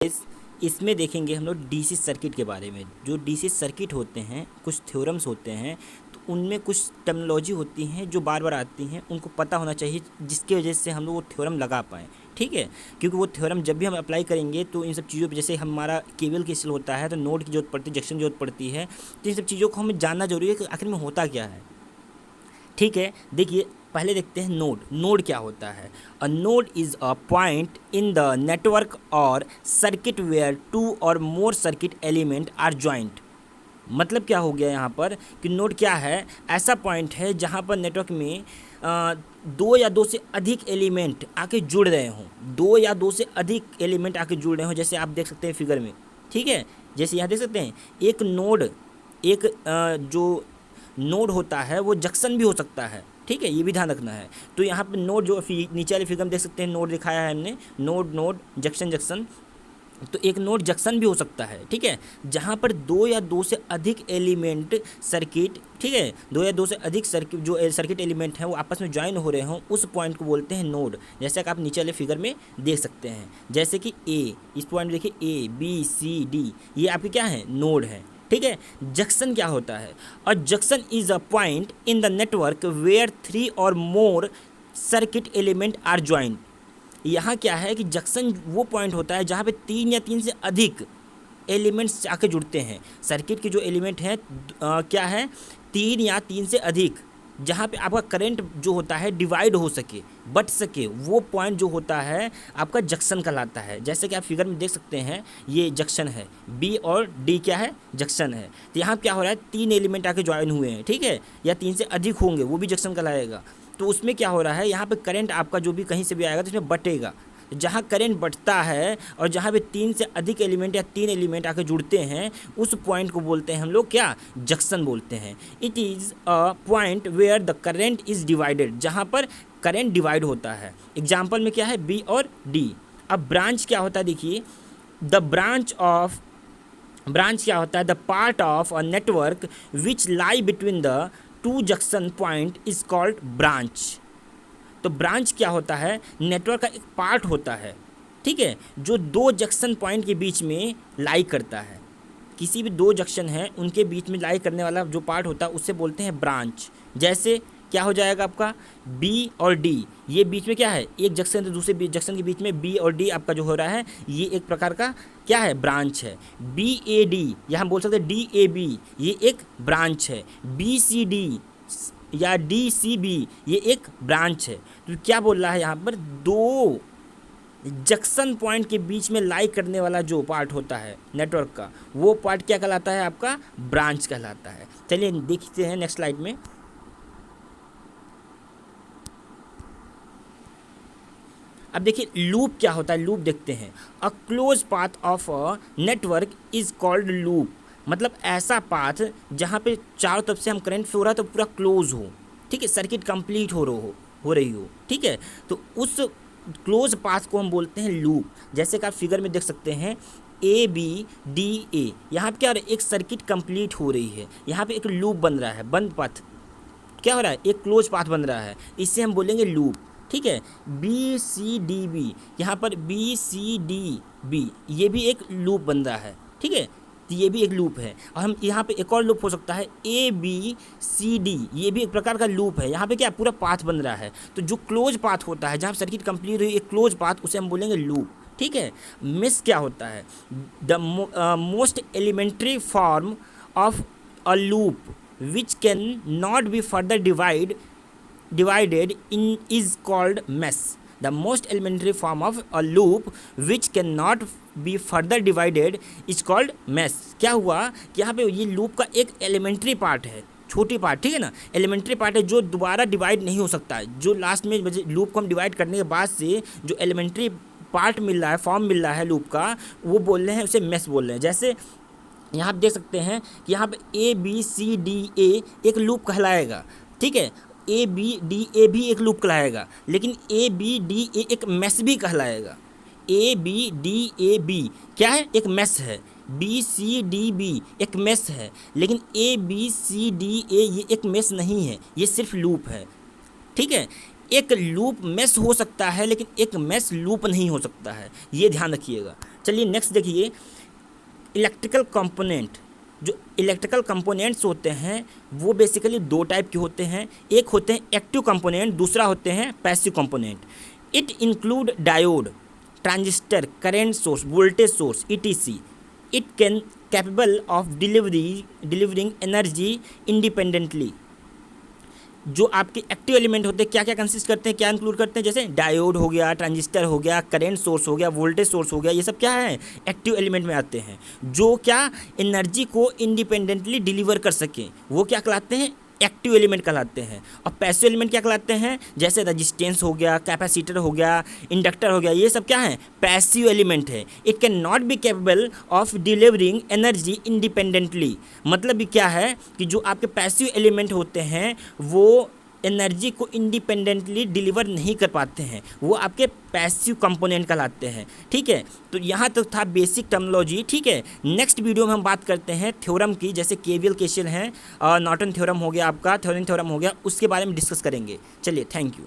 इसमें देखेंगे हम लोग डीसी सर्किट के बारे में। जो डीसी सर्किट होते हैं, कुछ थ्योरम्स होते हैं, तो उनमें कुछ टर्मिनोलॉजी होती हैं जो बार बार आती हैं, उनको पता होना चाहिए, जिसकी वजह से हम लोग वो थ्योरम लगा पाएँ। ठीक है, क्योंकि वो थ्योरम जब भी हम अप्लाई करेंगे तो इन सब चीज़ों पे, जैसे हमारा केबल क्रिस्टल होता है तो नोड की जरूरत पड़ती है, जंक्शन की जरूरत पड़ती है, तो इन सब चीज़ों को हमें जानना जरूरी है कि आखिर में होता क्या है। ठीक है, देखिए पहले देखते हैं नोड। नोड क्या होता है? A node is a point in the network और सर्किट वेयर टू और more circuit element are joint. मतलब क्या हो गया यहाँ पर कि नोड क्या है? ऐसा पॉइंट है जहाँ पर नेटवर्क में दो या दो से अधिक एलिमेंट आके जुड़ रहे हों, दो या दो से अधिक एलिमेंट आके जुड़ रहे हों, जैसे आप देख सकते हैं फिगर में। ठीक है, जैसे यहाँ देख सकते हैं एक नोड, एक जो नोड होता है वो जंक्शन भी हो सकता है। ठीक है, ये भी ध्यान रखना है। तो यहाँ पे नोड जो नीचे वाले फिगर में देख सकते हैं, नोड दिखाया है हमने, नोड नोड जंक्शन जंक्शन। तो एक नोड जंक्शन भी हो सकता है। ठीक है, जहाँ पर दो या दो से अधिक एलिमेंट सर्किट, ठीक है, दो या दो से अधिक सर्किट, जो सर्किट एलिमेंट हैं वो आपस में ज्वाइन हो रहे हों, उस पॉइंट को बोलते हैं नोड। जैसे कि आप नीचे वाले फिगर में देख सकते हैं, जैसे कि ए, इस पॉइंट देखिए ए बी सी डी, ये आपके क्या है? नोड है। ठीक है, जंक्शन क्या होता है? और junction is a point in the network where 3 or more circuit element are joint. यहाँ क्या है कि जंक्शन वो पॉइंट होता है जहाँ पे 3 या 3 से अधिक एलिमेंट्स आके जुड़ते हैं। सर्किट के जो एलिमेंट हैं क्या है? 3 या 3 से अधिक, जहाँ पे आपका करंट जो होता है डिवाइड हो सके, बट सके, वो पॉइंट जो होता है आपका जंक्शन कहलाता है। जैसे कि आप फिगर में देख सकते हैं, ये जंक्शन है, बी और डी क्या है? जंक्शन है। तो यहाँ क्या हो रहा है? 3 एलिमेंट आके ज्वाइन हुए हैं, ठीक है, या 3 से अधिक होंगे, वो भी जंक्शन कहलाएगा। तो उसमें क्या हो रहा है? यहाँ पे करंट आपका जो भी कहीं से भी आएगा तो इसमें बटेगा। जहाँ करंट बढ़ता है और जहाँ पे 3 से अधिक एलिमेंट या 3 एलिमेंट आके जुड़ते हैं, उस पॉइंट को बोलते हैं हम लोग क्या? जंक्शन बोलते हैं। It is a point where the current is divided, जहाँ पर करंट डिवाइड होता है। एग्जाम्पल में क्या है? बी और डी। अब ब्रांच क्या होता है? देखिए, द ब्रांच क्या होता है? The part of a network which lie between the two junction point is called branch. तो ब्रांच क्या होता है? नेटवर्क का एक पार्ट होता है, ठीक है, जो दो जंक्शन पॉइंट के बीच में लाई करता है। किसी भी दो जंक्शन हैं उनके बीच में लाई करने वाला जो पार्ट होता है उसे बोलते हैं ब्रांच। जैसे क्या हो जाएगा आपका? बी और डी, ये बीच में क्या है? एक जंक्शन से दूसरे जंक्शन के बीच में बी और डी आपका जो हो रहा है, ये एक प्रकार का क्या है? ब्रांच है। बी ए डी, या हम बोल सकते हैं डी ए बी, ये एक ब्रांच है। बी सी डी या डी सी बी, ये एक ब्रांच है। तो क्या बोल रहा है यहाँ पर? दो जंक्शन पॉइंट के बीच में लाई करने वाला जो पार्ट होता है नेटवर्क का, वो पार्ट क्या कहलाता है? आपका ब्रांच कहलाता है। चलिए देखते हैं नेक्स्ट स्लाइड में। अब देखिए लूप क्या होता है? लूप देखते हैं। A close path of a network is called loop. मतलब ऐसा पाथ जहाँ पे चारों तरफ से हम करंट फ्लो हो रहा है तो पूरा क्लोज हो, ठीक है, सर्किट कंप्लीट हो रही हो, ठीक है, तो उस क्लोज पाथ को हम बोलते हैं लूप। जैसे कि आप फिगर में देख सकते हैं, ए बी डी ए, यहाँ पे क्या हो रहा है? एक सर्किट कंप्लीट हो रही है, यहाँ पे एक लूप बन रहा है, बंद पाथ क्या हो रहा है? एक क्लोज पाथ बन रहा है, इससे हम बोलेंगे लूप। ठीक है, बी सी डी बी, यहाँ पर बी सी डी बी, ये भी एक लूप बन रहा है, ठीक है, तो ये भी एक लूप है। और हम यहाँ पे एक और लूप हो सकता है, ए बी सी डी, ये भी एक प्रकार का लूप है। यहाँ पे क्या पूरा पाथ बन रहा है। तो जो क्लोज पाथ होता है, जहाँ सर्किट कंप्लीट हुई, एक क्लोज पाथ, उसे हम बोलेंगे लूप। ठीक है, मेश क्या होता है? The most elementary form of a loop which can not be further divided in is called mesh. The most elementary form of a loop which cannot be further divided is called mesh. क्या हुआ कि यहाँ पे ये loop का एक elementary part है, छोटी पार्ट, ठीक है ना, एलिमेंट्री पार्ट है जो दोबारा डिवाइड नहीं हो सकता है। जो लास्ट में लूप को हम डिवाइड करने के बाद से जो एलिमेंट्री पार्ट मिल रहा है, फॉर्म मिल रहा है लूप का, वो बोल रहे हैं, उसे मेश बोल रहे हैं। जैसे यहाँ आप देख सकते हैं कि यहाँ पे A B C D A एक लूप कहलाएगा, ठीक है, ए बी डी ए भी एक लूप कहलाएगा, लेकिन ए बी डी ए एक मेश भी कहलाएगा। A B D A B क्या है? एक मेश है। बी सी डी बी एक मेश है, लेकिन A B C D A ये एक मेश नहीं है, ये सिर्फ लूप है। ठीक है, एक लूप मेश हो सकता है लेकिन एक मेश लूप नहीं हो सकता है, ये ध्यान रखिएगा। चलिए नेक्स्ट देखिए, इलेक्ट्रिकल कंपोनेंट। जो इलेक्ट्रिकल कंपोनेंट्स होते हैं वो बेसिकली दो टाइप के होते हैं, एक होते हैं एक्टिव कंपोनेंट, दूसरा होते हैं passive component. It include diode, transistor, current source, voltage source, etc. It can capable of delivering energy independently. जो आपके एक्टिव एलिमेंट होते हैं क्या क्या कंसिस्ट करते हैं, क्या इंक्लूड करते हैं, जैसे डायोड हो गया, ट्रांजिस्टर हो गया, करंट सोर्स हो गया, वोल्टेज सोर्स हो गया, ये सब क्या है, एक्टिव एलिमेंट में आते हैं, जो क्या एनर्जी को इंडिपेंडेंटली डिलीवर कर सकें, वो क्या कहलाते हैं, एक्टिव एलिमेंट कहलाते हैं। और पैसिव एलिमेंट क्या कहलाते हैं, जैसे रजिस्टेंस हो गया, कैपेसिटर हो गया, इंडक्टर हो गया, ये सब क्या है, पैसिव एलिमेंट है। It can not be capable of delivering energy independently. मतलब भी क्या है कि जो आपके पैसिव एलिमेंट होते हैं वो एनर्जी को इंडिपेंडेंटली डिलीवर नहीं कर पाते हैं, वो आपके पैसिव कंपोनेंट कहलाते हैं। ठीक है, तो यहाँ तक था बेसिक टर्मिनोलॉजी। ठीक है, नेक्स्ट वीडियो में हम बात करते हैं थ्योरम की, जैसे केवीएल केसीएल हैं, नॉर्टन थ्योरम हो गया, आपका थेवेनिन थ्योरम हो गया, उसके बारे में डिस्कस करेंगे। चलिए, थैंक यू।